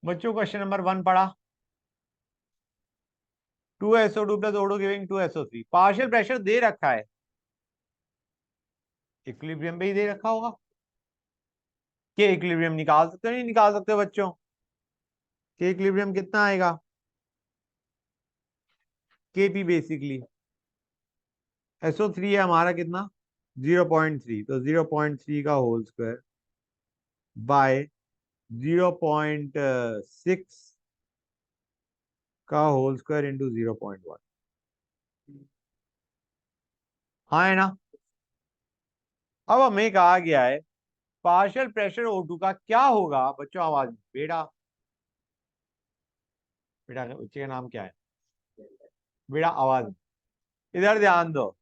बच्चों question number 1 पढ़ा। 2SO2 प्लस O2 giving 2SO3। Partial pressure दे रखा है, इक्विलिब्रियम पे ही दे रखा होगा। के इक्विलिब्रियम निकाल सकते हो नहीं निकाल सकते बच्चों? के इक्विलिब्रियम कितना आएगा? केपी बेसिकली SO3 है हमारा कितना? 0.3, तो 0.3 का होल स्क्वायर बाय 0.6 का होल स्क्वायर इंटू 0.1। हाँ है ना? अब हमें कहा गया है पार्शियल प्रेशर O2 का क्या होगा। बच्चों आवाज बेटा, बेटा बच्चे का नाम क्या है? बेटा आवाज, इधर ध्यान दो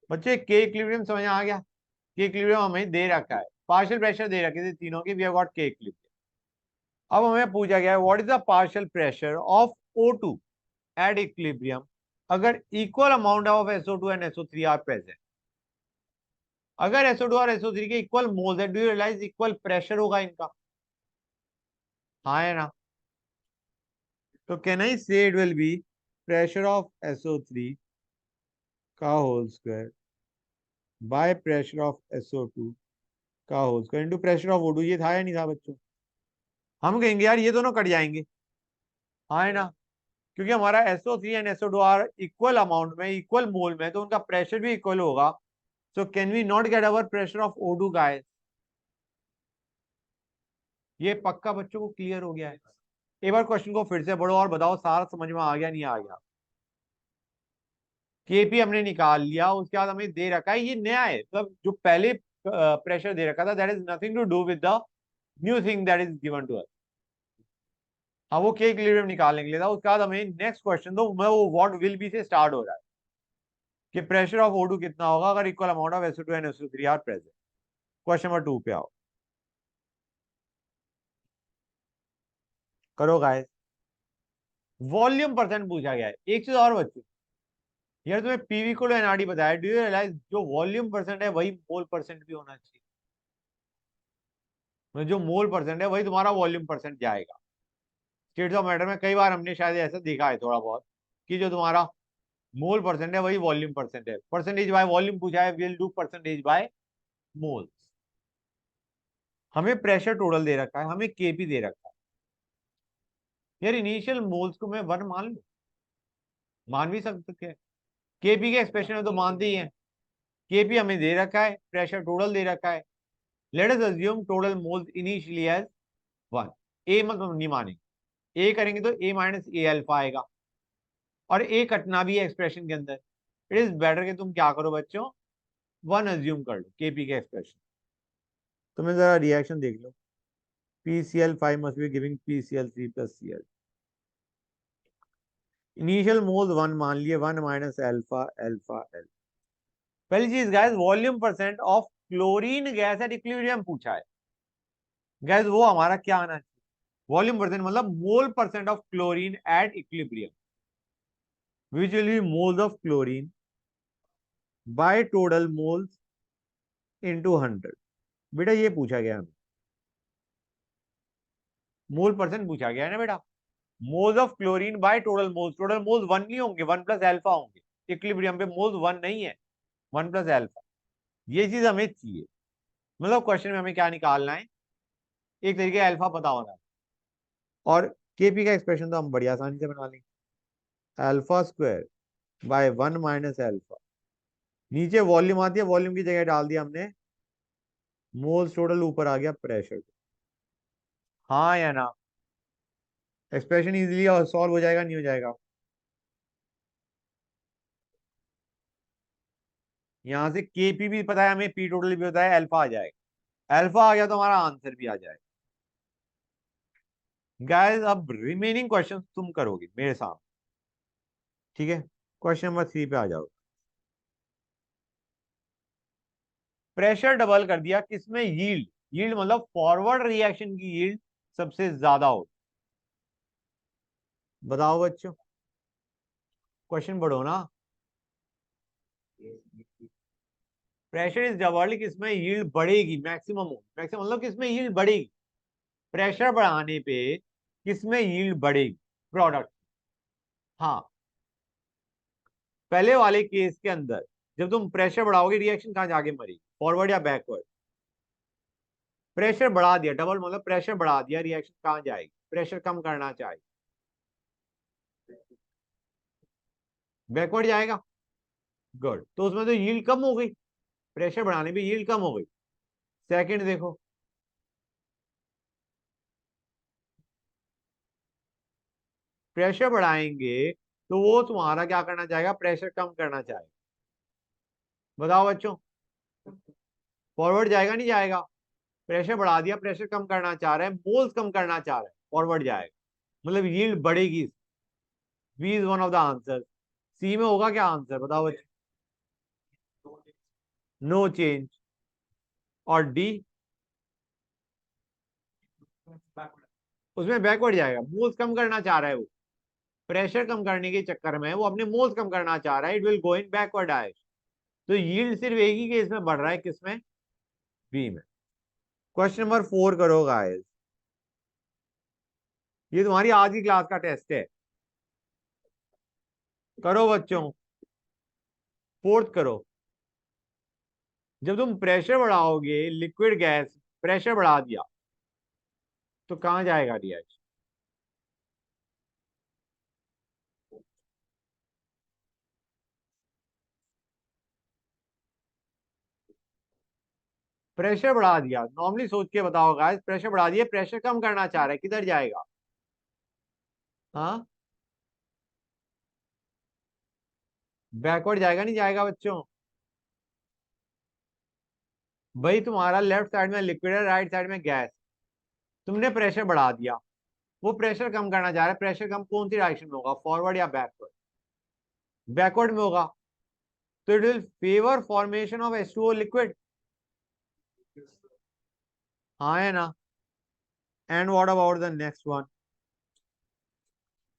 बच्चे। के इक्विलिब्रियम समझ आ गया? के इक्विलिब्रियम हमें दे रखा है, पार्शियल प्रेशर दे रखे थे तीनों के, we have got K equilibrium. अब हमें पूछा गया है what is the partial pressure of O2 at equilibrium अगर equal amount of SO2 and SO3 are present. अगर SO2 और SO3 के इक्वल मोल्स है, do you realise equal pressure होगा इनका? हाँ है ना? तो can I say it will be pressure of SO3 का whole square by pressure of SO2 का whole square into pressure of O2। ये था या नहीं था बच्चों? हम कहेंगे यार ये दोनों कट जाएंगे। हाँ है ना? क्योंकि हमारा SO3 and SO2 are equal amount में, इक्वल मोल में, तो उनका प्रेशर भी इक्वल होगा। So can we not get our pressure of O2 guys? ये पक्का बच्चों को क्लियर हो गया है? एक बार क्वेश्चन को फिर से पढ़ो और बताओ सारा समझ में आ गया नहीं आ गया। केपी हमने निकाल लिया, उसके बाद हमें दे रखा है, ये नया है, मतलब जो पहले प्रेशर दे रखा था that is nothing to do with the new thing that is given to us. हाँ वो के इक्विलिब्रियम निकालने के लिए था। उसके बाद हमें नेक्स्ट क्वेश्चन दो, मैं वो व्हाट विल बी से स्टार्ट हो रहा है कि प्रेशर ऑफ O2 कितना होगा अगर equal amount of SO2 and SO3 are present. Question number 2 पे आओ, करो गाइस। वॉल्यूम परसेंट पूछा गया है। एक चीज और बच्चों, यार तुम्हें पीवी को एनआरडी बताया, डू यू रियलाइज जो वॉल्यूम परसेंट है वही मोल परसेंट भी होना चाहिए। मतलब जो मोल परसेंट है वही तुम्हारा वॉल्यूम परसेंट जाएगा। स्टेट्स ऑफ मैटर में कई बार हमने शायद ऐसा देखा है थोड़ा बहुत कि जो तुम्हारा मोल परसेंट है वही वॉल्यूम परसेंट है। परसेंटेज बाय वॉल्यूम पूछा है, will do percentage by mole. हमें प्रेशर टोटल दे रखा है, हमें केपी दे रखा है। यार इनिशियल मोल्स को मैं 1 मान लू, मान भी सकते हैं। केपी के एक्सप्रेशन में तो मानते ही हैं। केपी हमें दे रखा है, प्रेशर टोटल दे रखा है। Let us assume total moles initially as 1। ए मतलब नहीं मानेंगे, ए करेंगे तो A माइनस ए अल्फा आएगा, और ए कटना भी है एक्सप्रेशन के अंदर। इट इज बेटर कि तुम क्या करो बच्चों, 1 अज्यूम कर लो केपी के एक्सप्रेशन। तुम्हें जरा रिएक्शन देख लो। PCl5 must be giving PCl3 plus Cl। Initial moles 1 मान लिए, 1 माइनस अल्फा अल्फा एल। पहली चीज gas, volume percent of chlorine gas at equilibrium पूछा है। गैस वो हमारा क्या आना चाहिए? वॉल्यूम परसेंट मतलब mole percent of chlorine at equilibrium, which will be moles of chlorine by total moles into 100। बेटा ये पूछा गया हमें, मोल परसेंट पूछा गया है ना बेटा। Moles of chlorine by total moles, total moles 1 नहीं होंगे, 1 प्लस अल्फा होंगे। इक्विलिब्रियम पे मोल्स 1 नहीं है, 1 प्लस अल्फा। ये चीज हमें चाहिए। मतलब क्वेश्चन में हमें क्या निकालना है, एक तरीके का अल्फा पता होना है। और केपी का एक्सप्रेशन तो हम बड़ी आसानी से बना लेंगे, alpha square by 1 minus alpha. नीचे वॉल्यूम आती है, वॉल्यूम की जगह डाल दिया हमने मोल्स टोटल, ऊपर आ गया प्रेशर। हाँ या ना? एक्सप्रेशन इजीली सॉल्व हो जाएगा नहीं हो जाएगा? यहां से केपी भी पता है हमें, पी टोटल भी पता है, अल्फा आ जाएगा। अल्फा आ गया तो हमारा आंसर भी आ जाएगा। गाइस अब रिमेनिंग क्वेश्चन तुम करोगे मेरे साथ, ठीक है? क्वेश्चन नंबर 3 पे आ जाओ। प्रेशर डबल कर दिया, किसमें? यील्ड, यील्ड मतलब फॉरवर्ड रिएक्शन की यील्ड सबसे ज्यादा हो। बताओ बच्चों, क्वेश्चन पढ़ो ना। प्रेशर इज डबल्ड, किसमें यील्ड बढ़ेगी, मैक्सिमम हो, मैक्सिमम मतलब किसमें यील्ड बढ़ेगी। प्रेशर बढ़ाने पे किसमें यील्ड बढ़ेगी प्रोडक्ट। हाँ, पहले वाले केस के अंदर जब तुम प्रेशर बढ़ाओगे रिएक्शन कहां जाके मरेगी, फॉरवर्ड या बैकवर्ड। प्रेशर बढ़ा दिया, डबल मतलब प्रेशर बढ़ा दिया, रिएक्शन कहां जाएगी, प्रेशर कम करना चाहिए, बैकवर्ड जाएगा। गुड, तो उसमें तो यील्ड कम हो गई, प्रेशर बढ़ाने पे यील्ड कम हो गई। सेकंड देखो, प्रेशर बढ़ाएंगे तो वो तुम्हारा क्या करना चाहेगा, प्रेशर कम करना चाहेगा। बताओ बच्चों, फॉरवर्ड जाएगा नहीं जाएगा। प्रेशर बढ़ा दिया, प्रेशर कम करना चाह रहा है, मोल्स कम करना चाह रहा है, फॉरवर्ड जाएगा, मतलब यील्ड बढ़ेगी। B is one of the answer. C में होगा क्या आंसर, बताओ बच्चों। No change. और डी, उसमें बैकवर्ड जाएगा, मोल्स कम करना चाह रहा है वो, प्रेशर कम करने के चक्कर में वो अपने मोल्स कम करना चाह रहा है, it will go in backward direction. तो यील्ड सिर्फ एक ही केस में बढ़ रहा है, किसमें, बी में। क्वेश्चन नंबर 4 करो गाइस, ये तुम्हारी आज की क्लास का टेस्ट है, करो बच्चों। फोर्थ करो, जब तुम प्रेशर बढ़ाओगे लिक्विड गैस, प्रेशर बढ़ा दिया तो कहां जाएगा रिएक्शन। प्रेशर बढ़ा दिया, नॉर्मली सोच के बताओ गाइस, प्रेशर बढ़ा दिया, प्रेशर कम करना चाह रहा है, किधर जाएगा। हाँ, बैकवर्ड जाएगा नहीं जाएगा बच्चों। भाई तुम्हारा लेफ्ट साइड में लिक्विड है, राइट साइड में गैस, तुमने प्रेशर बढ़ा दिया, वो प्रेशर कम करना चाह रहा है, प्रेशर कम कौन सी डायरेक्शन में होगा, फॉरवर्ड या बैकवर्ड, बैकवर्ड में होगा। तो it will favour formation of H2O liquid. हाँ है ना। And what about the next one,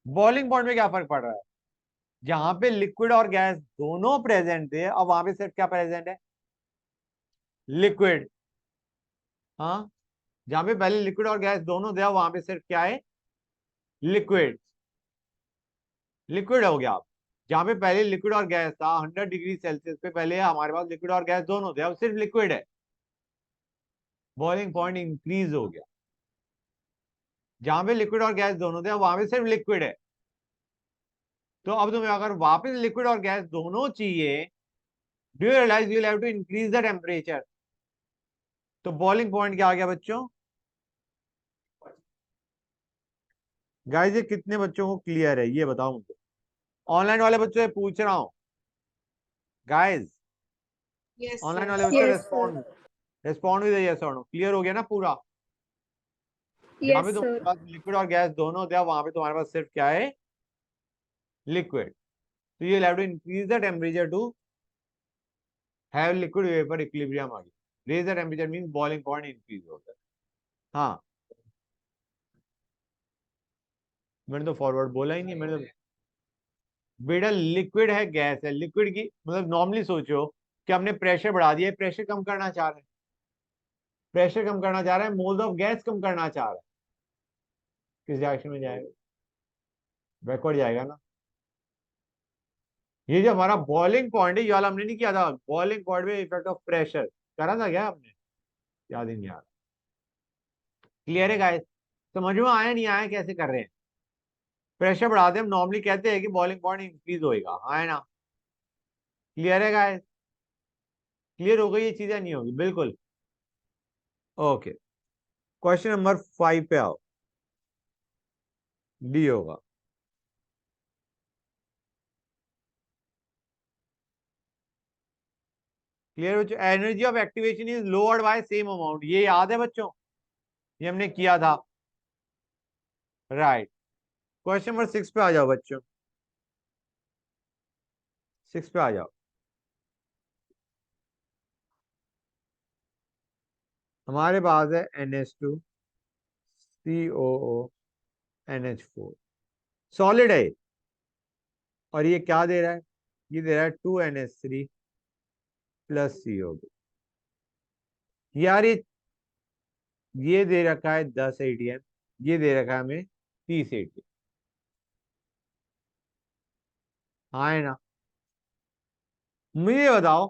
boiling point में क्या फर्क पड़ रहा है, जहां पे लिक्विड और गैस दोनों प्रेजेंट थे, अब वहां पे सिर्फ क्या प्रेजेंट है, लिक्विड। हाँ, जहां पे पहले लिक्विड और गैस दोनों थे, अब वहां पे सिर्फ क्या है, लिक्विड। लिक्विड हो गया। अब जहां पे पहले लिक्विड और गैस था 100 डिग्री सेल्सियस पे, पहले हमारे पास लिक्विड और गैस दोनों थे, अब सिर्फ लिक्विड है, बॉइलिंग पॉइंट इंक्रीज हो गया। जहां पे लिक्विड और गैस दोनों थे, अब वहां पे सिर्फ लिक्विड है। तो अब तुम्हें अगर वापस लिक्विड और गैस दोनों चाहिए, do you realise you have to increase the temperature. तो बॉइलिंग पॉइंट क्या आ गया बच्चों। गाइस ये कितने बच्चों को क्लियर है ये बताओ मुझे, ऑनलाइन वाले बच्चों से पूछ रहा हूँ गाइस, Yes, ऑनलाइन sir. वाले बच्चों Yes, sir. Respond, respond with yes और नो, क्लियर हो गया ना पूरा। जहां पे Yes, तुम्हारे sir. पास लिक्विड और गैस दोनों थे, वहां पे तुम्हारे पास सिर्फ क्या है, लिक्विड। तो you have to increase the temperature to have liquid vapour equilibrium आ गया, raise the temperature means boiling point increase होता है। हाँ, मैंने तो फॉरवर्ड बोला ही नहीं, मैंने तो, बेटा लिक्विड है गैस है, लिक्विड की मतलब नॉर्मली सोचो कि हमने प्रेशर बढ़ा दिया, प्रेशर कम करना चाह रहे हैं, प्रेशर कम करना चाह रहा है, मोल्स ऑफ गैस कम करना चाह रहा है, किस डायरेक्शन में जाएगा, बैकवर्ड जाएगा ना। ये जो हमारा बॉइलिंग पॉइंट है, ये वाला हमने नहीं किया था, बॉइलिंग पॉइंट में इफेक्ट ऑफ प्रेशर करा था क्या आपने, याद ही नहीं आ रहा। क्लियर है गाइस, समझ में आया नहीं आया कैसे कर रहे हैं। प्रेशर बढ़ाते हम नॉर्मली कहते हैं कि बॉइलिंग पॉइंट इंक्रीज होएगा, हाँ है ना। क्लियर है गाइस, क्लियर हो गई ये चीजें, नहीं होगी बिल्कुल। ओके, क्वेश्चन नंबर 5 पे आओ, डी होगा। क्लियर बच्चों, energy of activation is lowered by same amount, ये याद है बच्चों, ये हमने किया था, राइट। क्वेश्चन नंबर 6 पे आ जाओ बच्चों, 6 पे आ जाओ। हमारे पास है NH2 COO NH4, सॉलिड है, और ये क्या दे रहा है, ये दे रहा है 2NH3 प्लस CO2। यार ये ये दे रखा है 10 ATM, ये दे रखा है हमें 30 ATM। हाँ है ना। मुझे ये बताओ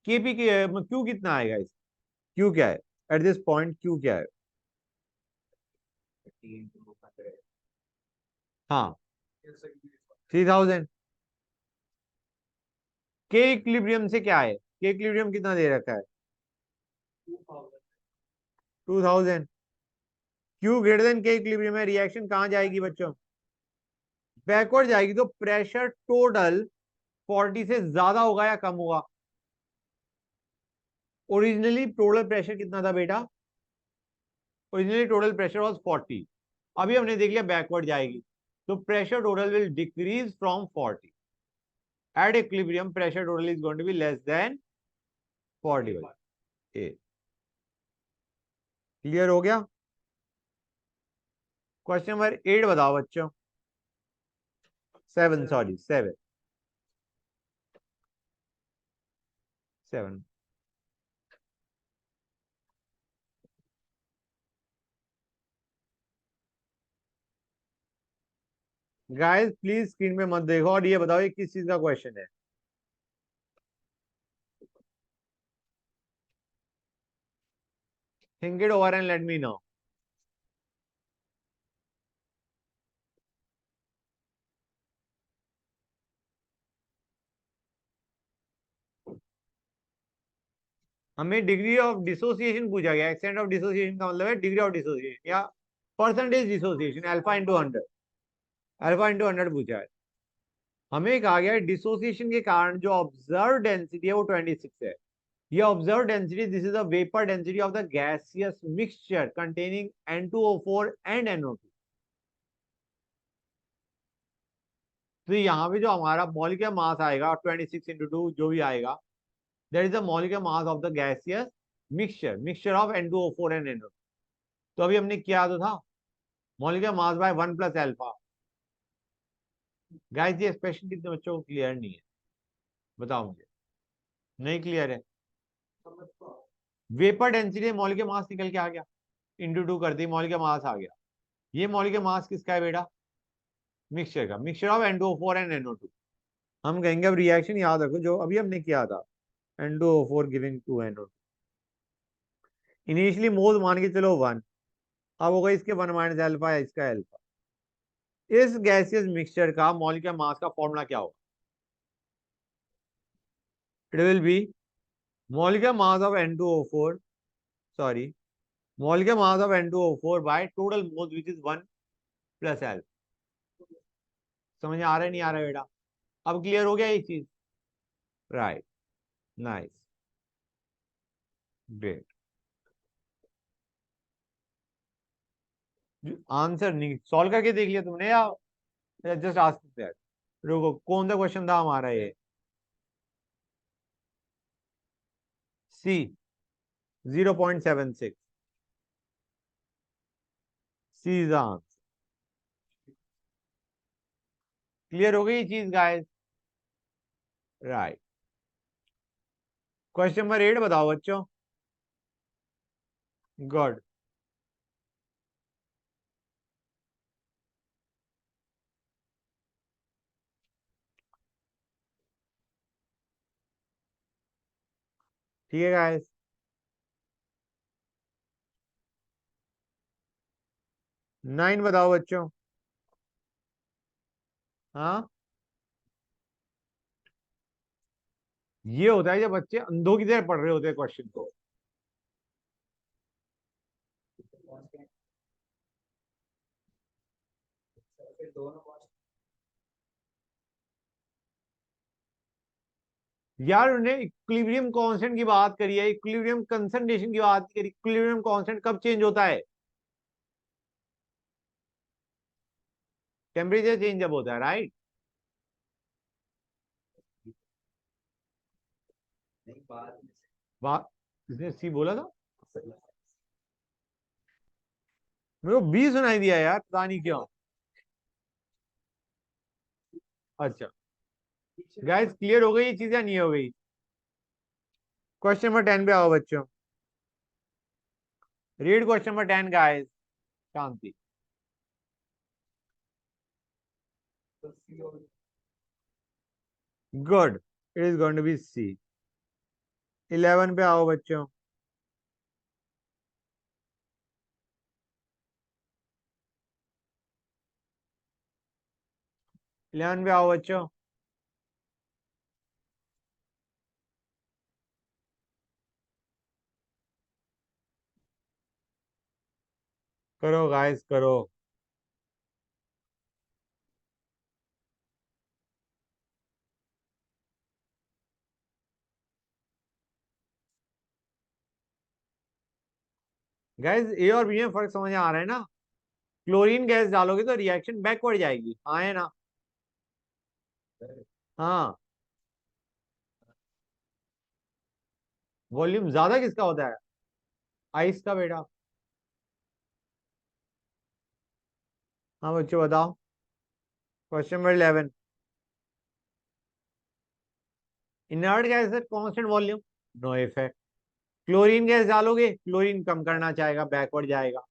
केपी के क्यू कितना आएगा इस, क्यू क्या है एट दिस पॉइंट, क्यू क्या है? हाँ 3000। के इक्विलिब्रियम से क्या है, के इक्विलिब्रियम कितना दे रखा है? 2000। क्यू ग्रेटर देन के इक्विलिब्रियम है, रिएक्शन कहाँ जाएगी बच्चों? बैकवर्ड जाएगी। तो प्रेशर टोटल 40 से ज्यादा होगा या कम होगा? ओरिजिनली टोटल प्रेशर कितना था बेटा? Originally total pressure was 40। अभी हमने देख लिया बैकवर्ड जाएगी, तो pressure total will decrease from 40। At equilibrium pressure total is going to be less than 40/8। Clear हो गया? क्वेश्चन नंबर 8 बताओ बच्चों। 7, सॉरी 7। 7। गाइस प्लीज स्क्रीन पे मत देखो और ये बताओ ये किस चीज का क्वेश्चन है? Think it over and let me know. हमें डिग्री ऑफ डिसोसिएशन पूछा गया। एक्सटेंट ऑफ डिसोसिएशन का मतलब है डिग्री ऑफ डिसोसिएशन या percentage dissociation, alpha into 100। Alpha into 100 पूछा है। हमें कहा गया है डिसोसिएशन के कारण जो ऑब्जर्व डेंसिटी है वो 26 है। ये observe density, this is the vapour density of the gaseous mixture containing N2O4 and NO2। तो यहाँ पे जो हमारा मॉलिक्यूलर मास आएगा 26 × 2 जो भी आएगा, that is the molecular mass of the gaseous mixture, mixture of N2O4 and NO2। तो अभी हमने किया तो था molecular mass by 1 + alpha. Guys ये एक्सप्रेशन कितने बच्चों को क्लियर नहीं है? बताओ मुझे। नहीं क्लियर है? वेपर डेंसिटी मॉलिक्यूलर मास निकल के आ गया, इंटू 2 कर दी, मॉलिक्यूलर मास आ गया। ये मॉलिक्यूलर मास किसका है बेटा? मिक्सचर का, mixture of N2O4 and NO2। हम कहेंगे अब रिएक्शन याद रखो जो अभी हमने किया था, N2O4 giving to NO2। Initially मोल मान के चलो 1, अब होगा इसके 1 - अल्फा है, इसका अल्फा। इस गैसियस मिक्सचर का मॉलिक्यूलर मास का फॉर्मूला क्या होगा? It will B molecular mass of N2O4, sorry, molecular mass of N2O4 by total moles which is 1 + L। समझ आ रहा है नहीं आ रहा है बेटा? अब क्लियर हो गया ये चीज? Right, nice, great. आंसर नहीं सॉल्व करके देख लिया तुमने या जस्ट आस्क दैट? रुको, कौन सा क्वेश्चन था हमारा ये? सी 0.76। सी इज आंसर। क्लियर हो गई ये चीज गाइस? राइट। क्वेश्चन नंबर 8 बताओ बच्चों। गुड। ठीक है गाइस। 9 बताओ बच्चों। हाँ, ये होता है जब बच्चे अंधों की तरह पढ़ रहे होते हैं क्वेश्चन को। यार उन्हें इक्विलिब्रियम कांस्टेंट की बात करी है, इक्विलिब्रियम कंसंट्रेशन की बात करी। इक्विलिब्रियम कांस्टेंट कब चेंज होता है? टेम्परेचर चेंज जब होता है, राइट? बात किसने सी बोला था? मेरे को बी सुनाई दिया यार, पता नहीं क्यों। अच्छा गाइस, क्लियर हो गई ये चीज या नहीं हो गई? क्वेश्चन नंबर 10 पे आओ बच्चों। Read question number 10 guys. शांति. Good. It is going to be C. 11 पे आओ बच्चों. 11 पे आओ बच्चों. करो गाइस करो. गाइस ए और बी में फर्क समझ आ रहा है ना. क्लोरीन गैस डालोगे तो रिएक्शन बैकवर्ड जाएगी. हाँ है ना. हाँ. वॉल्यूम ज्यादा किसका होता है? आइस का बेटा. हाँ बच्चों बताओ. Question number 11. Inert gas at constant volume, no effect. Chlorine gas डालोगे, क्लोरीन कम करना चाहेगा, बैकवर्ड जाएगा.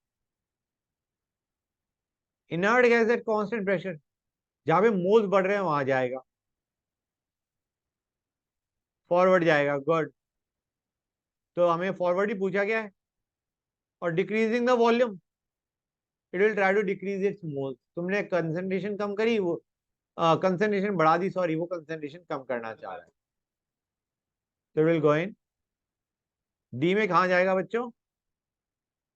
Inert gas at constant pressure, जहां पे मोल्स बढ़ रहे हैं वहां जाएगा, फॉरवर्ड जाएगा. गुड. तो हमें फॉरवर्ड ही पूछा गया है. और decreasing the volume, it will try to decrease its moles. तुमने कंसंट्रेशन कम करी, वो कंसंट्रेशन बढ़ा दी, सॉरी, वो कंसंट्रेशन कम करना चाह रहा है. तो विल गो इन डी में. कहा जाएगा बच्चों?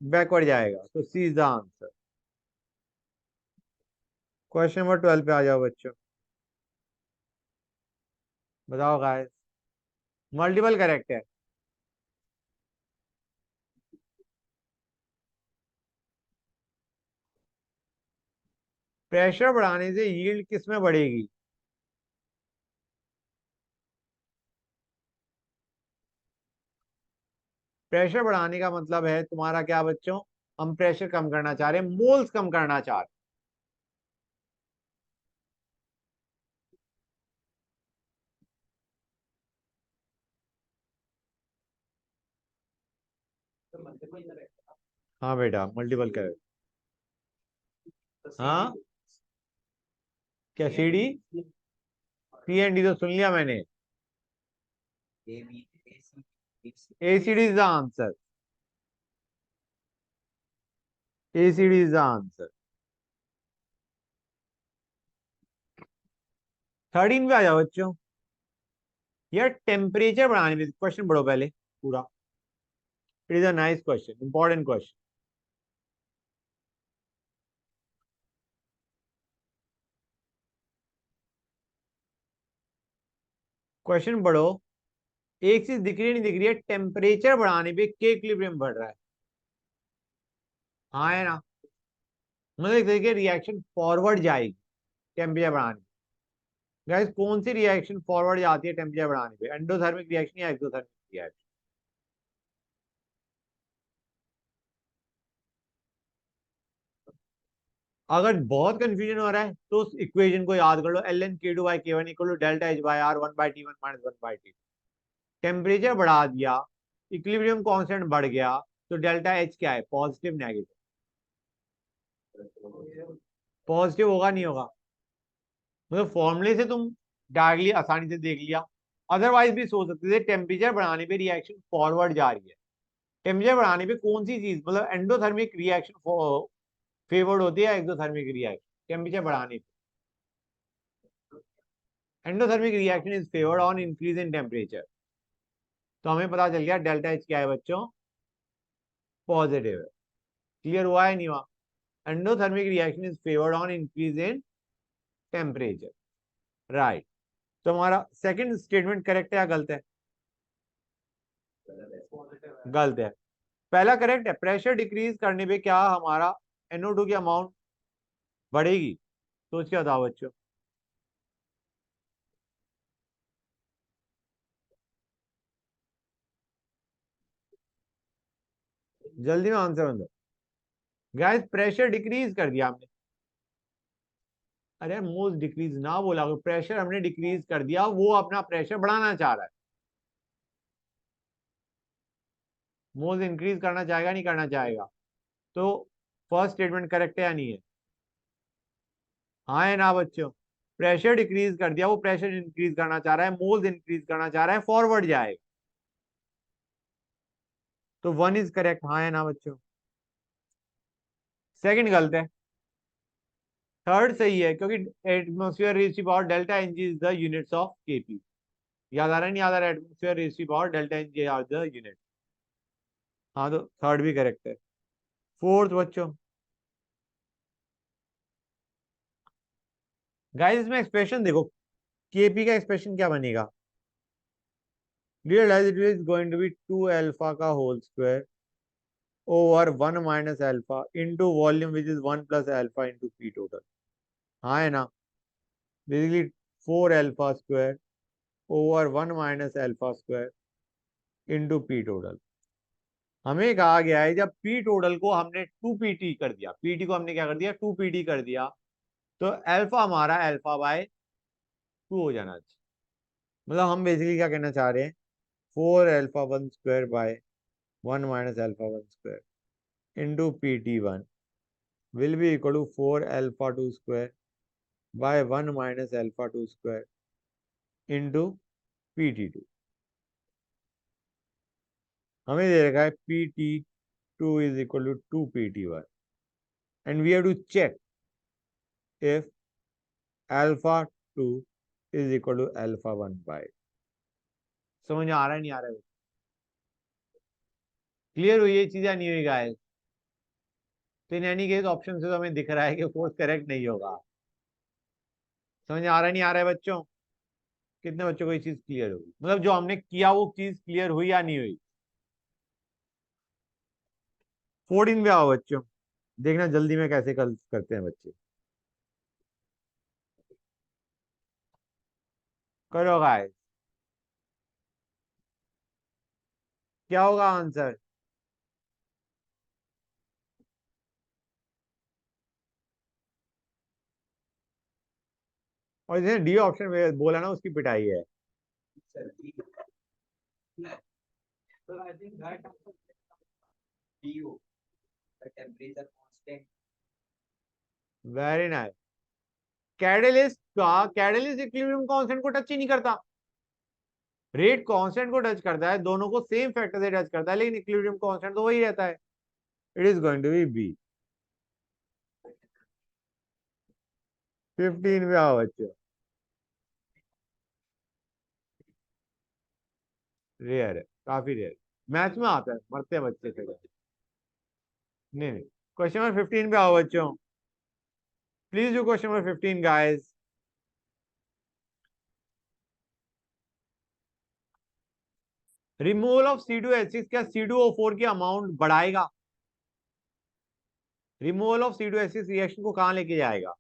बैकवर्ड जाएगा. तो C is the answer. Question number 12 पे आ जाओ बच्चों. बताओ गाइस. मल्टीपल करेक्ट है. प्रेशर बढ़ाने से यील्ड किस में बढ़ेगी? प्रेशर बढ़ाने का मतलब है तुम्हारा क्या बच्चों? हम प्रेशर कम करना चाह रहे हैं, मोल्स कम करना चाह रहे हैं. हाँ बेटा, मल्टीपल करेक्ट. हाँ. क्या सीडी? सी एंड डी तो सुन लिया मैंने. ACD is the answer. ACD is the answer. 13 पे आ जाओ बच्चों. यार टेम्परेचर बढ़ाने में क्वेश्चन पढ़ो पहले पूरा. It is a nice question, important question. Question पढ़ो. एक चीज दिख रही है, नहीं दिख रही है? टेम्परेचर बढ़ाने पे के इक्विलिब्रियम बढ़ रहा है. हाँ है ना. मतलब एक तरीके रिएक्शन फॉरवर्ड जाएगी टेम्परेचर बढ़ाने. गाइस कौन सी रिएक्शन फॉरवर्ड जाती है टेम्परेचर बढ़ाने पे? एंडोथर्मिक रिएक्शन या एक्सोथर्मिक रिएक्शन? अगर बहुत कंफ्यूजन हो रहा है तो उस इक्वेशन को याद कर लो. L N K two by K one equal to delta H by R, one by T one minus one by T. Temperature बढ़ा दिया, इक्विलिब्रियम कांस्टेंट बढ़ गया, तो डेल्टा एच क्या है? Positive negative? पॉजिटिव होगा नहीं होगा? मतलब फॉर्मूले से तुम डायरेक्टली आसानी से देख लिया. अदरवाइज भी सोच सकते थे टेम्परेचर बढ़ाने पे रिएक्शन फॉरवर्ड जा रही है. टेम्परेचर बढ़ाने पे कौन सी चीज, मतलब एंडोथर्मिक रिएक्शन फेवर्ड होती है, एक्सोथर्मिक रिएक्शन टेम्परेचर बढ़ाने पे? Endothermic reaction is favoured on increase in temperature. तो हमें पता चल गया डेल्टा एच क्या है बच्चों? पॉजिटिव है. क्लियर हुआ है नहीं हुआ? Endothermic reaction is favoured on increase in temperature. Right. तो हमारा सेकंड स्टेटमेंट करेक्ट है या गलत है? गलत है. पहला करेक्ट है. प्रेशर डिक्रीज करने पे क्या हमारा NO2 की अमाउंट बढ़ेगी? सोच के बताओ बच्चों. जल्दी में आंसर दो. गैस प्रेशर डिक्रीज कर दिया हमने. अरे मोल्स डिक्रीज ना बोला, प्रेशर हमने डिक्रीज कर दिया, वो अपना प्रेशर बढ़ाना चाह रहा है. मोल्स इंक्रीज करना चाहेगा नहीं करना चाहेगा? तो फर्स्ट स्टेटमेंट करेक्ट है या नहीं है? हाँ है ना बच्चों? प्रेशर डिक्रीज कर दिया, वो प्रेशर इंक्रीज करना चाह रहा है, मोल्स इंक्रीज करना चाह रहा है, फॉरवर्ड जाएगा। तो 1 इज करेक्ट, हाँ है ना बच्चों? सेकंड गलत है, थर्ड सही है, क्योंकि atmosphere raise to power delta N G is the units of KP. याद आ रहा है नहीं याद आ रहा है? Atmosphere raise to power delta N G are the unit. हाँ तो थर्ड भी करेक्ट है। फोर्थ बच्चों, गाइस इसमें एक्सप्रेशन देखो, केपी का एक्सप्रेशन क्या बनेगा? Real it is going to be 2 alpha का whole square over 1 minus alpha into volume which is 1 plus alpha into P total. हाँ है ना? Basically 4 alpha square over 1 minus alpha square into P total. हमें कहा गया है जब P total को हमने 2 पीटी कर दिया, पीटी को हमने क्या कर दिया 2 पीटी कर दिया, तो अल्फा हमारा अल्फा बाय 2 हो जाना चाहिए। मतलब हम बेसिकली क्या कहना चाह रहे हैं, 4 alpha 1 square by 1 minus alpha 1 square into P T one will be equal to 4 alpha 2 square by 1 minus alpha 2 square into PT2। हमें दे रखा है PT2 is equal to 2PT1 and we have to check if alpha 2 is equal to alpha 1 by। समझ आ रहा है नहीं आ रहा है? Clear हुई ये चीज या नहीं हुई गाइस? तो इन एनी केस ऑप्शन से तो हमें दिख रहा है कि फोर्थ करेक्ट नहीं होगा। समझ आ रहा है नहीं आ रहा है बच्चों? कितने बच्चों को ये चीज क्लियर होगी, मतलब जो हमने किया वो चीज क्लियर हुई या नहीं हुई? 14 पे आओ बच्चों, देखना जल्दी में कैसे कल करते हैं बच्चे। करो गाइस, क्या होगा आंसर? और जिसने डी ऑप्शन में बोला ना उसकी पिटाई है। Very nice. कैटलिस्ट का कैटलिस्ट इक्विलिब्रियम कांस्टेंट को टच ही नहीं करता, रेट कांस्टेंट को टच करता है, दोनों को सेम फैक्टर से टच करता है, लेकिन इक्विलिब्रियम कांस्टेंट तो वही रहता है। It is going to be B. 15 पे आओ बच्चों। रेयर है, काफी रेयर। मैथ्स में आता है, मरते हैं बच्चे से। नहीं नहीं, क्वेश्चन नंबर 15 पे आओ बच्चों। Please do question number 15 guys. Removal of C2H6 क्या C2O4 की अमाउंट बढ़ाएगा? रिमूवल ऑफ C2H6 रिएक्शन को कहां लेके जाएगा?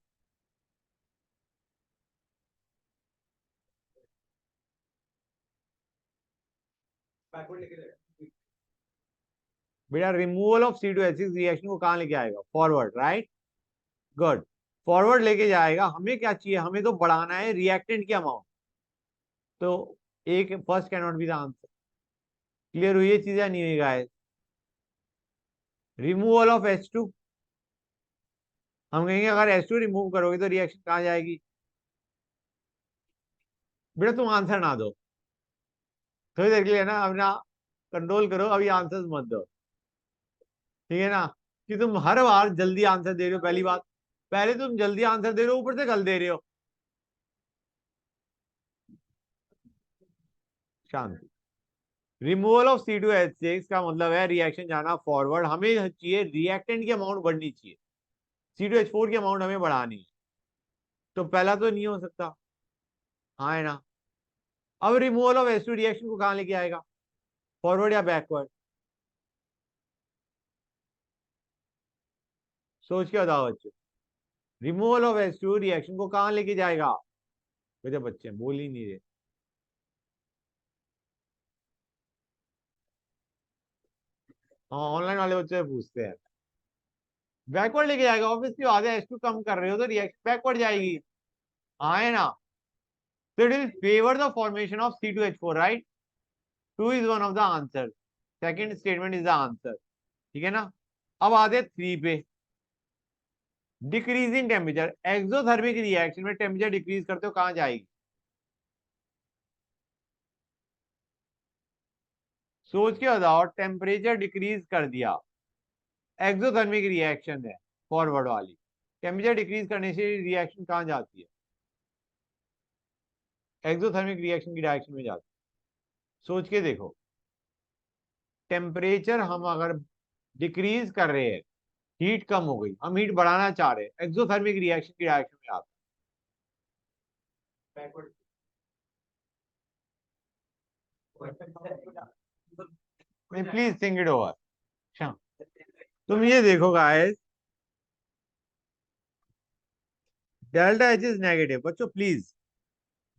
बेटा रिमूवल ऑफ C2H6 रिएक्शन को कहां लेके आएगा? Forward, right? गुड। फॉरवर्ड लेके जाएगा। हमें क्या चाहिए? हमें तो बढ़ाना है रिएक्टेंट की अमाउंट। तो एक first can not be the answer. Clear हुई ये चीजें नहीं हुई गाइस? रिमूवल ऑफ H2, हम कहेंगे अगर H2 रिमूव करोगे तो रिएक्शन कहां जाएगी? बेटा तुम आंसर ना दो, थोड़ी देर के लिए ना अपना कंट्रोल करो, अभी आंसर मत दो, ठीक है ना? कि तुम हर बार जल्दी आंसर दे रहे हो, पहली बात, पहले तुम जल्दी आंसर दे रहे हो, ऊपर से गलत दे रहे हो। शांति। रिमूवल ऑफ C2H6 का मतलब है रिएक्शन जाना फॉरवर्ड, हमें चाहिए रिएक्टेंट की अमाउंट बढ़नी चाहिए, C2H4 की अमाउंट हमें बढ़ानी है। तो पहला तो नहीं हो सकता, हाँ है ना? अब रिमूवल ऑफ H2 रिएक्शन को कहां लेके आएगा? फॉरवर्ड या बैकवर्ड? सोच के बताओ बच्चों। रिमूवल ऑफ H2 रिएक्शन को कहां लेके जाएगा? बेटे बच्चे बोल ही नहीं रहे। हाँ ऑनलाइन वाले बच्चे पूछते हैं। बैकवर्ड लेके जाएगा, ऑब्वियसली आधे H2 कम कर रहे हो तो रिएक्शन बैकवर्ड जाएगी, हाँ है ना? So it will favor the formation of C2H4, right? 2 is one of the answers. Second statement is the answer, ठीक है ना। अब आते 3 पे, डिक्रीजिंग टेम्परेचर, एक्सोथर्मिक रिएक्शन में टेम्परेचर डिक्रीज करते हो कहां जाएगी? सोच के बताओ, टेम्परेचर डिक्रीज कर दिया, एक्सोथर्मिक रिएक्शन है फॉरवर्ड वाली, टेम्परेचर डिक्रीज करने से रिएक्शन कहां जाती है? एक्सोथर्मिक रिएक्शन की डायरेक्शन में जाती है। सोच के देखो, टेम्परेचर हम अगर डिक्रीज कर रहे हैं, हीट कम हो गई, हम हीट बढ़ाना चाह रहे हैं, एक्सोथर्मिक रिएक्शन की डायरेक्शन में आता है। Please think it over. तुम ये देखो guys, delta H is negative, बच्चों please,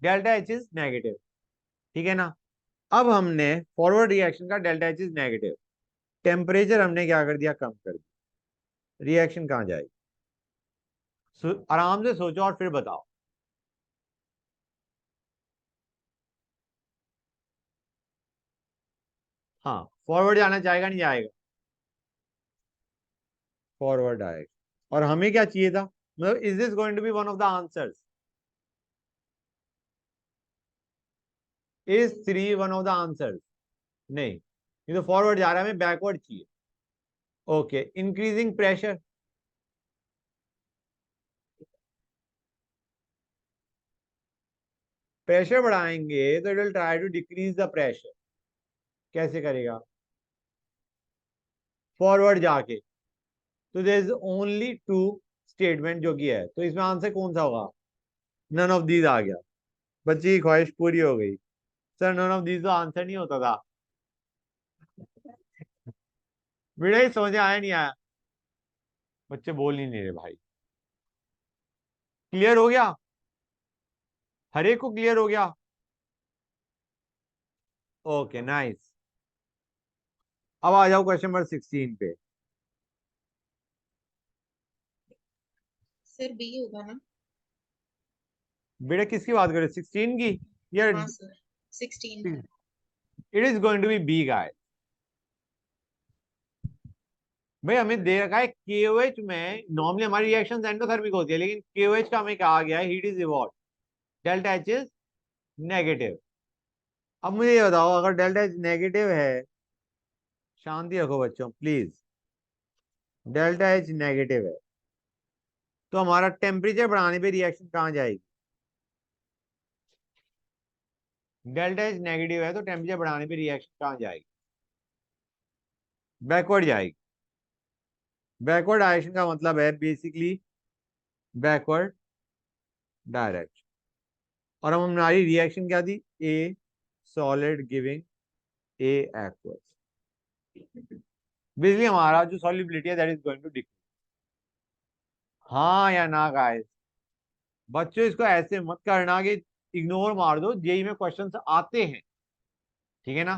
delta H is negative, ठीक है ना। अब हमने फॉरवर्ड रिएक्शन का delta H is negative, temperature हमने क्या कर दिया, कम कर दिया, रिएक्शन कहां जाएगी? आराम से सोचो और फिर बताओ। हाँ, फॉरवर्ड जाना चाहेगा नहीं जाएगा? फॉरवर्ड आएगा। और हमें क्या चाहिए था, मतलब is this going to be one of the answers? Is 3 one of the answers? नहीं, ये तो फॉरवर्ड जा रहा है, हमें बैकवर्ड चाहिए। ओके, इंक्रीजिंग प्रेशर, प्रेशर बढ़ाएंगे तो it will try to decrease the pressure. कैसे करेगा? फॉरवर्ड जाके। तो देयर इज ओनली 2 स्टेटमेंट जो कि है, तो इसमें आंसर कौन सा होगा? नन ऑफ दीज आ गया, बच्ची की ख्वाहिश पूरी हो गई। सर नन ऑफ दीज तो आंसर नहीं होता था। बेटा ही समझ आया नहीं आया? बच्चे बोल ही नहीं रहे भाई। क्लियर हो गया? हर एक को क्लियर हो गया? Okay nice. अब आ जाओ क्वेश्चन नंबर 16 पे। सर बी होगा ना? बेटा किसकी बात कर रहे हो, 16 की या? हाँ sir, 16। It is going to be B guys. भाई हमें दे रखा है केओएच में नॉर्मली हमारी रिएक्शन एंडोथर्मिक होती है, लेकिन केओएच का हमें कहा गया है heat is evolve, delta H is negative. अब मुझे ये बताओ, अगर डेल्टा एच नेगेटिव है, शांति रखो बच्चों प्लीज, डेल्टा एच नेगेटिव है, तो हमारा टेम्परेचर बढ़ाने पे रिएक्शन कहां जाएगी? डेल्टा एच नेगेटिव है तो टेम्परेचर बढ़ाने पे रिएक्शन कहां जाएगी? बैकवर्ड जाएगी। बैकवर्ड डायरेक्शन का मतलब है बेसिकली बैकवर्ड डायरेक्शन। और हम हमारी रिएक्शन क्या थी? A solid giving a aqueous. Basically हमारा जो सॉल्युबिलिटी है that is going to decrease. हाँ या ना गाइस? बच्चों इसको ऐसे मत करना कि इग्नोर मार दो, जेई में क्वेश्चंस आते हैं, ठीक है ना।